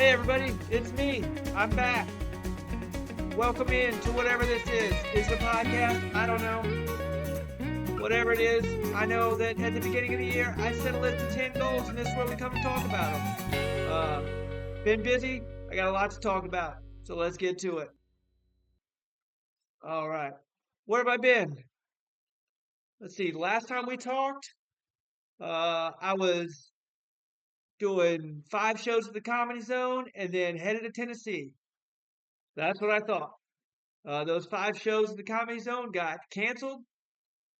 Hey everybody, it's me. I'm back. Welcome in to whatever this is. Is it a podcast? I don't know. Whatever it is, I know that at the beginning of the year, I set a list of 10 goals, and this is where we come and talk about them. Been busy. I got a lot to talk about, so let's get to it. All right. Where have I been? Let's see. Last time we talked, I was doing 5 shows at the Comedy Zone and then headed to Tennessee. That's what I thought. Those 5 shows at the Comedy Zone got canceled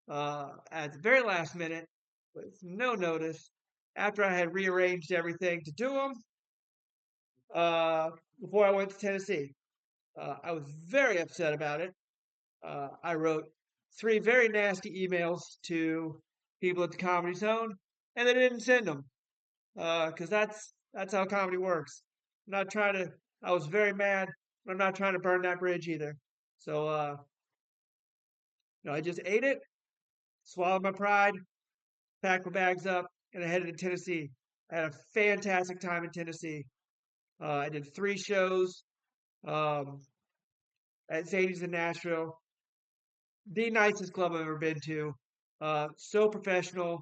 at the very last minute with no notice after I had rearranged everything to do them uh, before I went to Tennessee. I was very upset about it. I wrote 3 very nasty emails to people at the Comedy Zone, and they didn't send them because that's how comedy works. I'm not trying to. I was very mad, but I'm not trying to burn that bridge either. So, I just ate it, swallowed my pride, packed my bags up, and I headed to Tennessee. I had a fantastic time in Tennessee. I did 3 shows um, at Zany's in Nashville. The nicest club I've ever been to. So professional.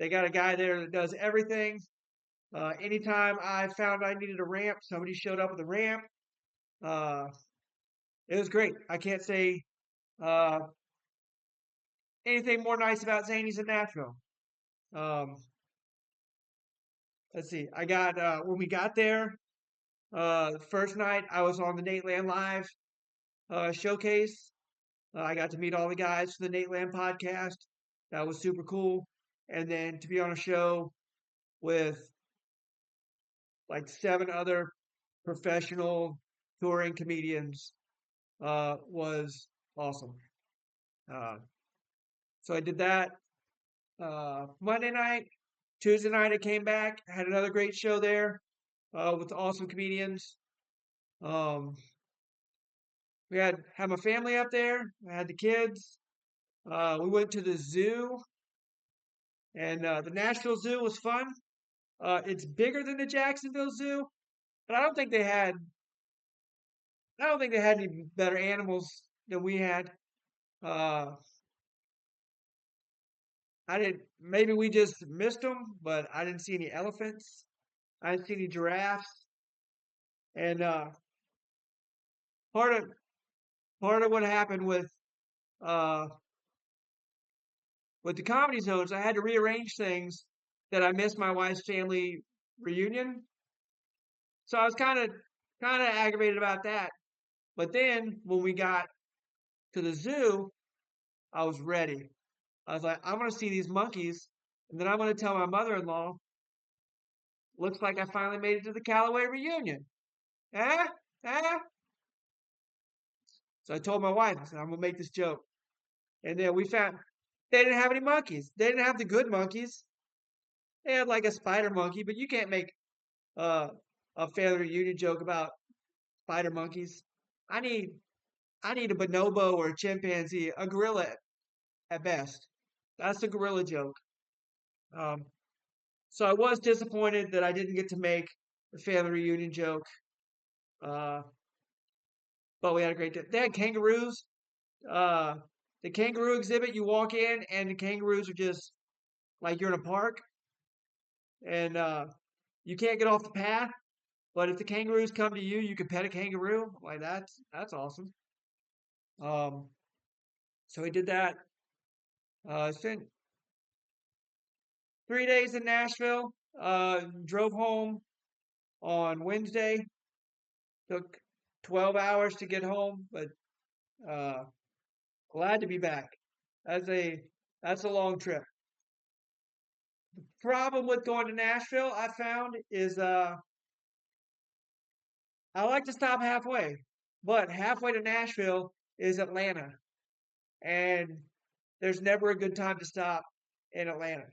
They got a guy there that does everything. Anytime I found I needed a ramp, somebody showed up with a ramp. Uh, it was great. I can't say uh, anything more nice about Zany's in Nashville. Um, let's see. I got when we got there. The first night I was on the Nate Land Live showcase. I got to meet all the guys from the Nate Land podcast. That was super cool. And then to be on a show with like 7 other professional touring comedians was awesome. Uh, so I did that Monday night. Tuesday night I came back, had another great show there with awesome comedians. Um, we had my family up there. I had the kids. We went to the zoo, and the Nashville Zoo was fun. It's bigger than the Jacksonville Zoo, but I don't think they had any better animals than we had. Uh, I didn't. Maybe we just missed them, but I didn't see any elephants. I didn't see any giraffes, and part of part of what happened uh, with the comedy zones, I had to rearrange things that I missed my wife's family reunion. So I was kind of aggravated about that. But then when we got to the zoo, I was ready. I was like, I'm gonna see these monkeys, and then I'm gonna tell my mother-in-law, looks like I finally made it to the Callaway reunion. Eh? Eh? So I told my wife, I said, I'm gonna make this joke. And then we found they didn't have any monkeys. They didn't have the good monkeys. They had like a spider monkey, but you can't make uh, a family reunion joke about spider monkeys. I need I need a bonobo or a chimpanzee, a gorilla at best. That's a gorilla joke. Um, so I was disappointed that I didn't get to make the family reunion joke. Uh, but we had a great day. They had kangaroos. Uh, the kangaroo exhibit, you walk in and the kangaroos are just like you're in a park and you can't get off the path. But if the kangaroos come to you, you can pet a kangaroo. Like that's awesome. Um, so we did that. Spent 3 days in Nashville. Drove home on Wednesday. Took 12 hours to get home, but uh, glad to be back. That's a that's a long trip. Problem with going to Nashville, I found, is I like to stop halfway, but halfway to Nashville is Atlanta, and there's never a good time to stop in Atlanta.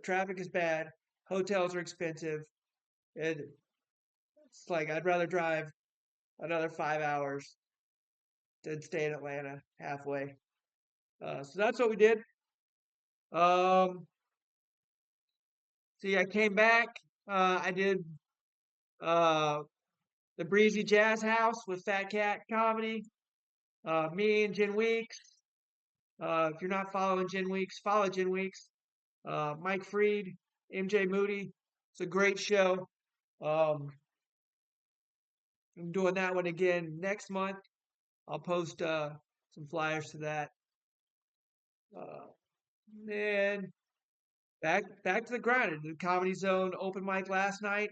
Traffic is bad, hotels are expensive, and it's like I'd rather drive another 5 hours than stay in Atlanta halfway. So that's what we did. Um, see, I came back. I did. uh, the Breezy Jazz House with Fat Cat Comedy, me and Jenn Weeks. If you're not following Jenn Weeks, follow Jenn Weeks. Mike Freed, MJ Moody. It's a great show. Um, I'm doing that one again next month. I'll post some flyers to that. Uh, and back to the grind. The Comedy Zone open mic last night,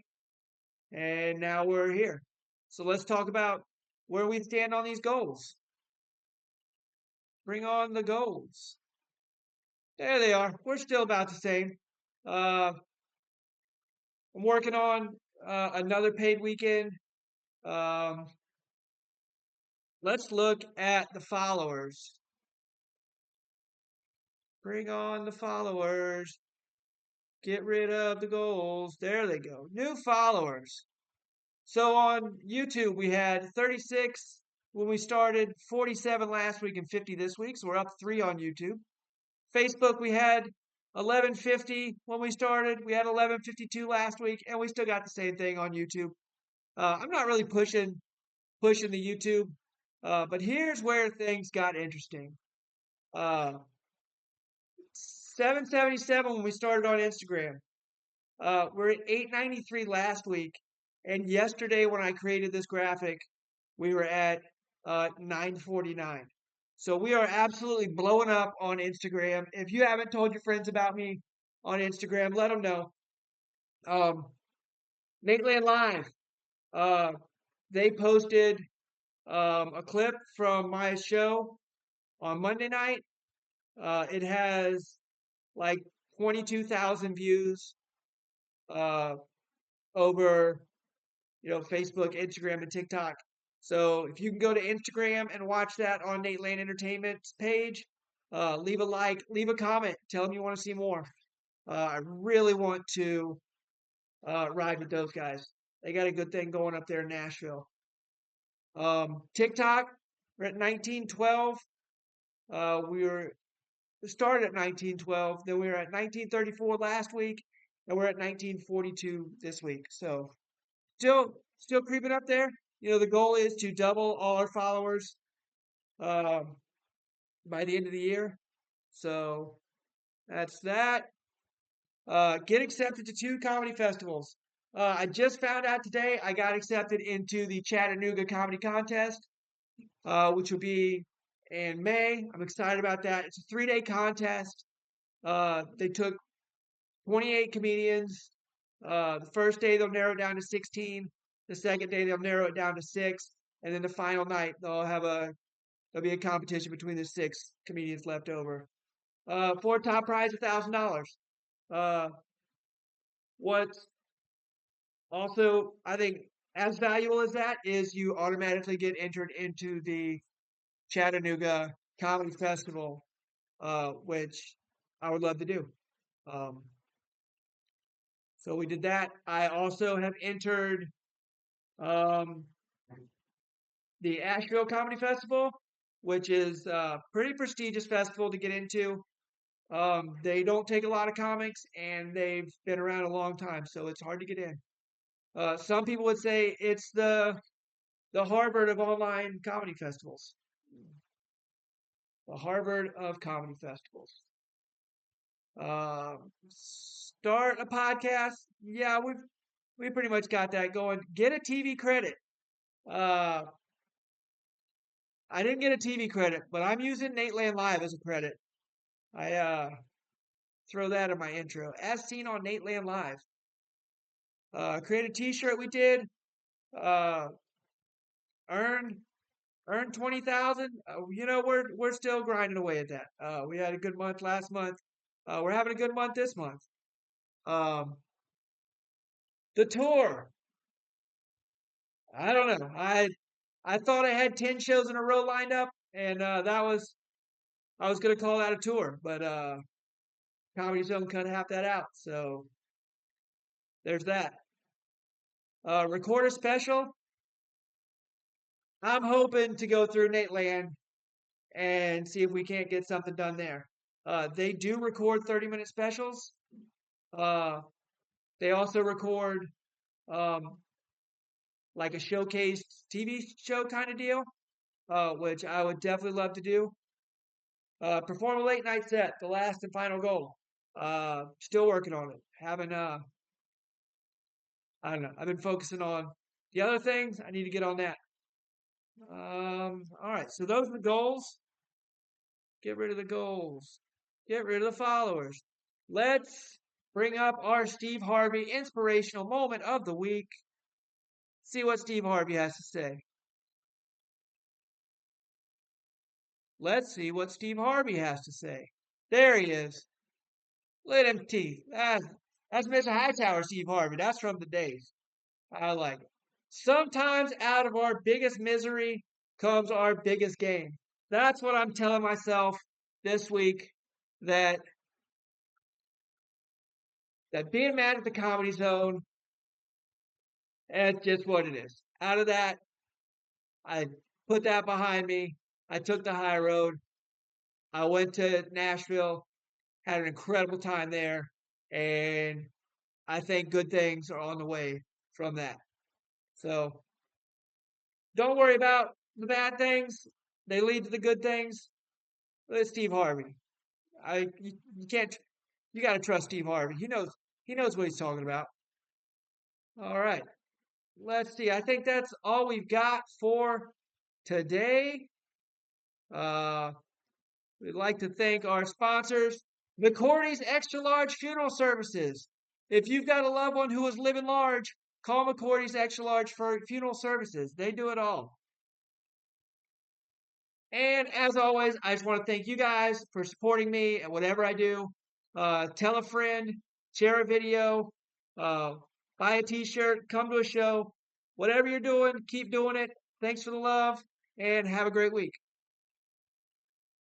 and now we're here. So let's talk about where we stand on these goals. Bring on the goals. There they are. We're still about the same. Uh, I'm working on another paid weekend. Um, let's look at the followers. Bring on the followers. Get rid of the goals. There they go. New followers. So on YouTube, we had 36 when we started, 47 last week, and 50 this week. So we're up 3 on YouTube. Facebook, we had 1150 when we started. We had 1152 last week, and we still got the same thing on YouTube. I'm not really pushing the YouTube, but here's where things got interesting. 777 when we started on Instagram. We're at 893 last week, and yesterday when I created this graphic, we were at 949. So we are absolutely blowing up on Instagram. If you haven't told your friends about me on Instagram, let them know. Nateland Live, uh, they posted a clip from my show on Monday night. It has like 22,000 views uh, over Facebook, Instagram, and TikTok. So if you can go to Instagram and watch that on Nate Lane Entertainment's page, leave a like, leave a comment, tell them you want to see more. I really want to ride with those guys. They got a good thing going up there in Nashville. TikTok, we're at 1912. We started at 1912, then we were at 1934 last week, and we're at 1942 this week. So still creeping up there. The goal is to double all our followers um, by the end of the year. So that's that. Get accepted to 2 comedy festivals. I just found out today I got accepted into the Chattanooga Comedy Contest, which will be in May. I'm excited about that. It's a 3-day contest. They took 28 comedians. The first day they'll narrow it down to 16. The second day they'll narrow it down to 6, and then the final night there'll be a competition between the 6 comedians left over. For top prize, $1,000. Uh, what's also I think as valuable as that is you automatically get entered into the Chattanooga Comedy Festival, which I would love to do. Um, so we did that. I also have entered um, the Asheville Comedy Festival, which is a pretty prestigious festival to get into. They don't take a lot of comics, and they've been around a long time, so it's hard to get in. Some people would say it's the Harvard of online comedy festivals. The Harvard of comedy festivals. Start a podcast. Yeah, we pretty much got that going. Get a TV credit. Uh, I didn't get a TV credit, but I'm using Nateland Live as a credit. I throw that in my intro, as seen on Nateland Live. Create a T-shirt. We did. Uh, earn earn 20,000. We're still grinding away at that. We had a good month last month. We're having a good month this month. Um, the tour. I don't know. I thought I had 10 shows in a row lined up, and I was gonna call that a tour, but Comedy Zone cut half that out. So there's that. Record a special. I'm hoping to go through Nate Land and see if we can't get something done there. They do record 30-minute specials. Uh, they also record um, like a showcase TV show kind of deal, which I would definitely love to do. Perform a late night set, the last and final goal. Still working on it. Haven't I don't know. I've been focusing on the other things. I need to get on that. All right. So those are the goals. Get rid of the goals. Get rid of the followers. Let's bring up our Steve Harvey inspirational moment of the week. See what Steve Harvey has to say. Let's see what Steve Harvey has to say. There he is. Look at them teeth. That's Mr. Hightower, Steve Harvey. That's from the days. I like it. Sometimes out of our biggest misery comes our biggest gain. That's what I'm telling myself this week. That that being mad at the Comedy Zone, that's just what it is. Out of that, I put that behind me. I took the high road. I went to Nashville, had an incredible time there, and I think good things are on the way from that. So don't worry about the bad things. They lead to the good things. It's Steve Harvey. You can't you got to trust Steve Harvey. He knows what he's talking about. All right. Let's see. I think that's all we've got for today. Uh we'd like to thank our sponsors, McCourty's Extra Large Funeral Services. If you've got a loved one who is living large, call McCourty's Extra Large for funeral services. They do it all. And as always, I just want to thank you guys for supporting me and whatever I do. Tell a friend, share a video, uh, buy a t-shirt, come to a show. Whatever you're doing, keep doing it. Thanks for the love, and have a great week.